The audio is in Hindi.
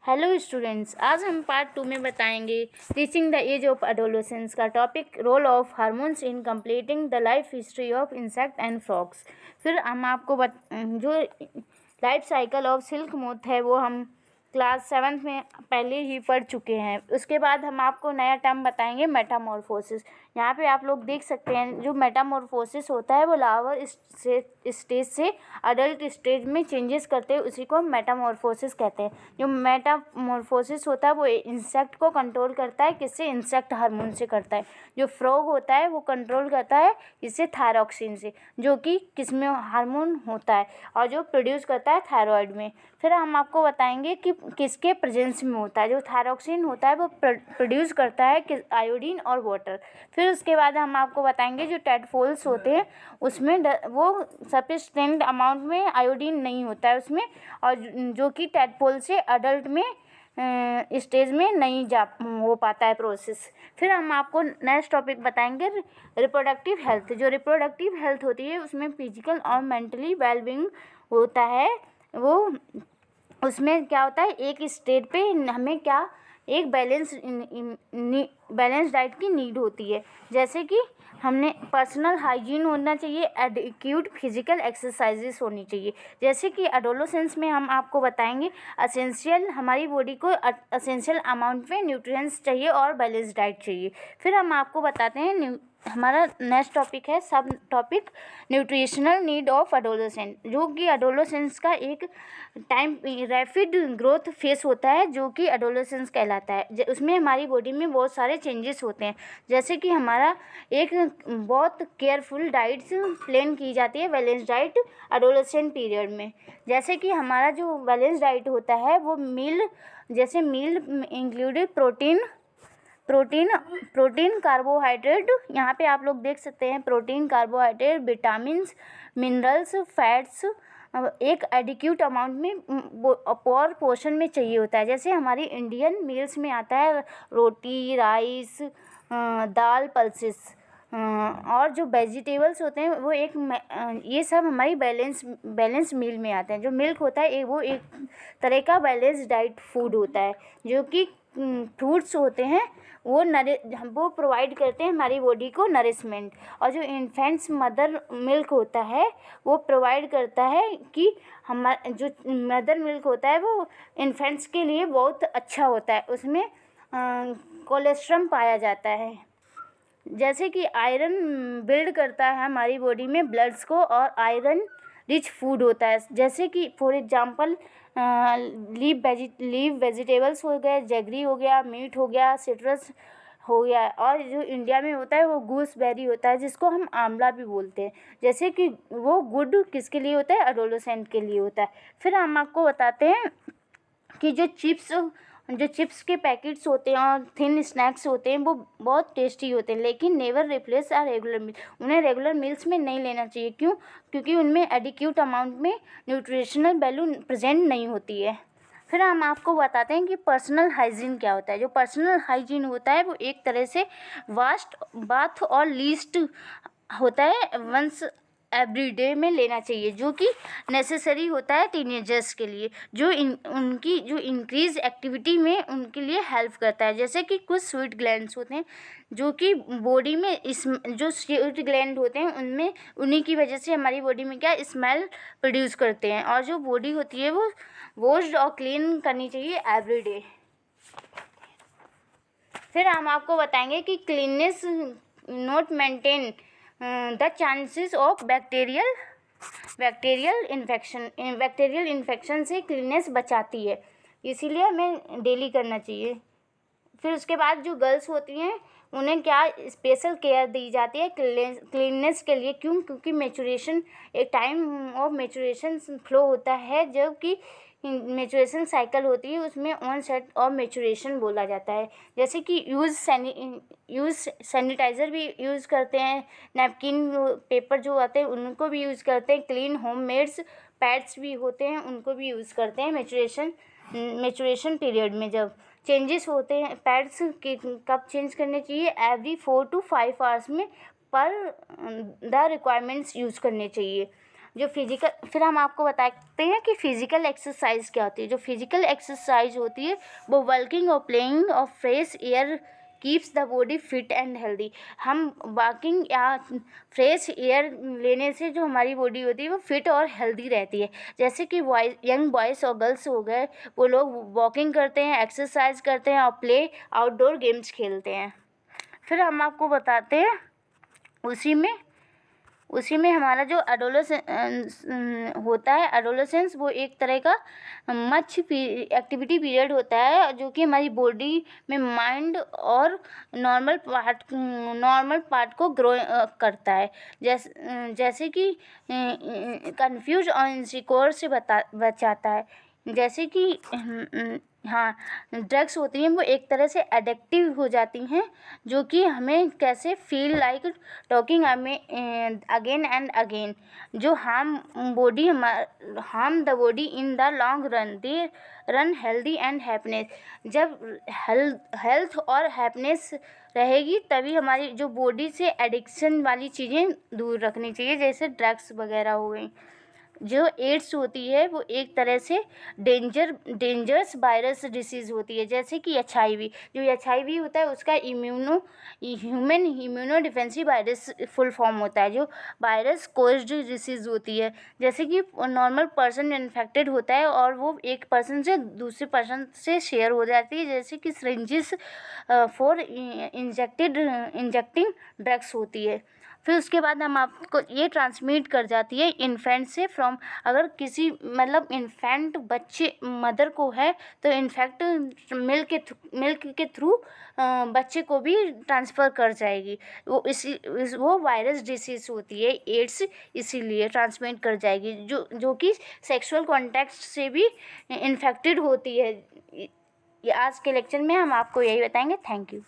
हेलो स्टूडेंट्स, आज हम पार्ट 2 में बताएंगे reaching the age of adolescence का topic role of hormones in completing the life history of insect and frogs. फिर हम आपको जो life cycle of silk moth है वो हम क्लास 7 में पहले ही पढ़ चुके हैं। उसके बाद हम आपको नया टर्म बताएंगे मेटामॉर्फोसिस। यहाँ पे आप लोग देख सकते हैं जो मेटामॉर्फोसिस होता है वो लार्वल स्टेज से अडल्ट स्टेज में चेंजेस करते हैं, उसी को हम मेटामॉर्फोसिस कहते हैं। जो मेटामॉर्फोसिस होता है वो इंसेक्ट को कंट्रोल करता है, किससे? इंसेक्ट हार्मोन से करता है। जो फ्रॉग होता है वो कंट्रोल करता है किससे? थायरॉक्सिन से, जो कि किसमें हार्मोन होता है और जो प्रोड्यूस करता है थायराइड में। फिर हम आपको बताएंगे कि किसके प्रेजेंस में होता है। जो थायरॉक्सिन होता है वो प्रोड्यूस करता है आयोडीन और वाटर। फिर उसके बाद हम आपको बताएंगे जो टेडपोल्स होते हैं उसमें वो सफिशिएंट अमाउंट में आयोडीन नहीं होता है उसमें, और जो कि टेडपोल से अडल्ट में स्टेज में नहीं जा हो पाता है प्रोसेस। फिर हम आपको नेक्स्ट टॉपिक बताएंगे रिप्रोडक्टिव हेल्थ। जो रिप्रोडक्टिव हेल्थ होती है उसमें फिजिकल और मेंटली वेलबींग होता है। वो उसमें क्या होता है, एक स्टेट पे हमें क्या एक बैलेंस डाइट की नीड होती है। जैसे कि हमने पर्सनल हाइजीन होना चाहिए, एडिक्यूट फिजिकल एक्सरसाइजेस होनी चाहिए। जैसे कि एडोलेसेंस में हम आपको बताएंगे असेंशियल, हमारी बॉडी को असेंशियल अमाउंट में न्यूट्रिएंट्स चाहिए और बैलेंस डाइट चाहिए। फिर हम आपको बताते हैं हमारा नेक्स्ट टॉपिक है सब topic nutritional need of adolescent, जो कि एडोलेसेंस का एक टाइम रैपिड ग्रोथ फेस होता है जो कि एडोलेसेंस कहलाता है। उसमें हमारी बॉडी में बहुत सारे चेंजेस होते हैं। जैसे कि हमारा एक बहुत केयरफुल डाइट्स प्लान की जाती है, बैलेंस डाइट एडोलेसेंट पीरियड में। जैसे कि हमारा जो बैलेंस डाइट होता है वो मील इंक्लूडेड प्रोटीन कार्बोहाइड्रेट, यहाँ पे आप लोग देख सकते हैं protein carbohydrate vitamins minerals fats एक एडिक्यूट अमाउंट में और पोर्शन में चाहिए होता है। जैसे हमारी इंडियन मील्स में आता है रोटी राइस दाल पल्सेस, और जो वेजिटेबल्स होते हैं वो ये सब हमारी बैलेंस मील में आते हैं। जो मिल्क होता है वो एक तरह का बैलेंस डाइट फूड होता है, जो कि फ्रूट्स होते हैं वो प्रोवाइड करते हैं हमारी बॉडी को नरिशमेंट। और जो इन्फेंट्स मदर मिल्क होता है वो प्रोवाइड करता है कि हमारा जो मदर मिल्क होता है वो इन्फेंट्स के लिए बहुत अच्छा होता है, उसमें कोलेस्ट्रॉल पाया जाता है। जैसे कि आयरन बिल्ड करता है हमारी बॉडी में ब्लड्स को, और आयरन रिच फूड होता है। जैसे कि फॉर एग्जांपल लीव वेजिटेबल्स हो गए, जैगरी हो गया, मीट हो गया, सिट्रस हो गया, और जो इंडिया में होता है वो गूसबेरी होता है जिसको हम आंवला भी बोलते हैं। जैसे कि वो गुड किसके लिए होता है? एडोलेसेंट के लिए होता है। फिर हम आपको बताते हैं कि जो चिप्स के पैकेट्स होते हैं और थिन स्नैक्स होते हैं वो बहुत टेस्टी होते हैं, लेकिन नेवर रिप्लेस आर रेगुलर मील। उन्हें रेगुलर मील्स में नहीं लेना चाहिए। क्यों? क्योंकि उनमें एडिक्यूट अमाउंट में न्यूट्रिशनल वैल्यू प्रेजेंट नहीं होती है। फिर हम आपको बताते हैं कि पर्सनल हाइजीन क्या होता है। जो पर्सनल हाइजीन होता है वो एक तरह से वास्ट बाथ और लीस्ट होता है वंस एवरी डे में लेना चाहिए, जो कि नेसेसरी होता है टीनेजर्स के लिए, जो उनकी जो इंक्रीज एक्टिविटी में उनके लिए हेल्प करता है। जैसे कि कुछ स्वीट ग्लैंड्स होते हैं जो कि बॉडी में जो स्वीट ग्लैंड होते हैं उनमें उन्हीं की वजह से हमारी बॉडी में क्या स्मेल प्रोड्यूस करते हैं, और जो बॉडी होती है वो वॉश्ड और क्लीन करनी चाहिए एवरी डे। फिर हम आपको बताएंगे कि cleanliness not maintain the chances of bacterial infection से क्लीननेस बचाती है, इसीलिए हमें डेली करना चाहिए। फिर उसके बाद जो गर्ल्स होती हैं उन्हें क्या स्पेशल केयर दी जाती है क्लीननेस के लिए। क्यों? क्योंकि मैचुरेशन एक टाइम ऑफ मैचुरेशन फ्लो होता है, जब कि मैचुरेशन साइकिल होती है उसमें ऑन सेट ऑफ मैचुरेशन बोला जाता है। जैसे कि यूज़ सैनिटाइज़र भी यूज़ करते हैं, नैपकिन पेपर जो आते हैं उनको भी यूज़ करते हैं, क्लीन होममेड्स पैड्स भी होते हैं उनको भी यूज़ करते हैं मैचुरेशन पीरियड में। जब चेंजेस होते हैं पैड्स के कब चेंज करने चाहिए? एवरी 4 to 5 आवर्स में पर द रिक्वायरमेंट्स यूज़ करने चाहिए। फिर हम आपको बताते हैं कि फ़िज़िकल एक्सरसाइज क्या होती है। जो फ़िज़िकल एक्सरसाइज होती है वो वर्किंग और playing of fresh air keeps the body fit and healthy. हम वॉकिंग या फ्रेश एयर लेने से जो हमारी बॉडी होती है वो फिट और हेल्दी रहती है। जैसे कि यंग बॉयज़ और गर्ल्स हो गए, वो लोग वॉकिंग करते हैं, एक्सरसाइज करते हैं और प्ले आउटडोर गेम्स खेलते हैं। फिर हम आपको बताते हैं उसी में हमारा जो होता है एडोलेसेंस, वो एक तरह का मच एक्टिविटी पीरियड होता है जो कि हमारी बॉडी में माइंड और नॉर्मल पार्ट को ग्रो करता है। जैसे कि कंफ्यूज और इनसिक्योर से बचाता है। जैसे कि हाँ, ड्रग्स होती हैं वो एक तरह से एडिक्टिव हो जाती हैं, जो कि हमें कैसे feel like talking again and again, जो harm the body in the long run. They run healthy and happiness. जब हेल्थ और हैप्पीनेस रहेगी तभी हमारी जो बॉडी से एडिक्शन वाली चीज़ें दूर रखनी चाहिए, जैसे ड्रग्स वगैरह हो गई। जो एड्स होती है वो एक तरह से डेंजरस वायरस डिसीज़ होती है, जैसे कि HIV। जो HIV होता है उसका human immuno defensive virus full form होता है, जो वायरस कोज्ड डिसीज़ होती है। जैसे कि नॉर्मल पर्सन इन्फेक्टेड होता है और वो एक पर्सन से दूसरे पर्सन से शेयर हो जाती है, जैसे कि सिरिंजेस फॉर इंजेक्टिंग ड्रग्स होती है। फिर उसके बाद हम आपको ये ट्रांसमिट कर जाती है इन्फेंट से फ्रॉम। अगर किसी इन्फेंट बच्चे मदर को है तो इन्फेक्ट मिल्क के थ्रू बच्चे को भी ट्रांसफ़र कर जाएगी। वो वायरस डिसीज़ होती है एड्स, इसीलिए ट्रांसमिट कर जाएगी, जो कि सेक्सुअल कॉन्टैक्ट से भी इन्फेक्टेड होती है। ये आज के लेक्चर में हम आपको यही बताएंगे। Thank you.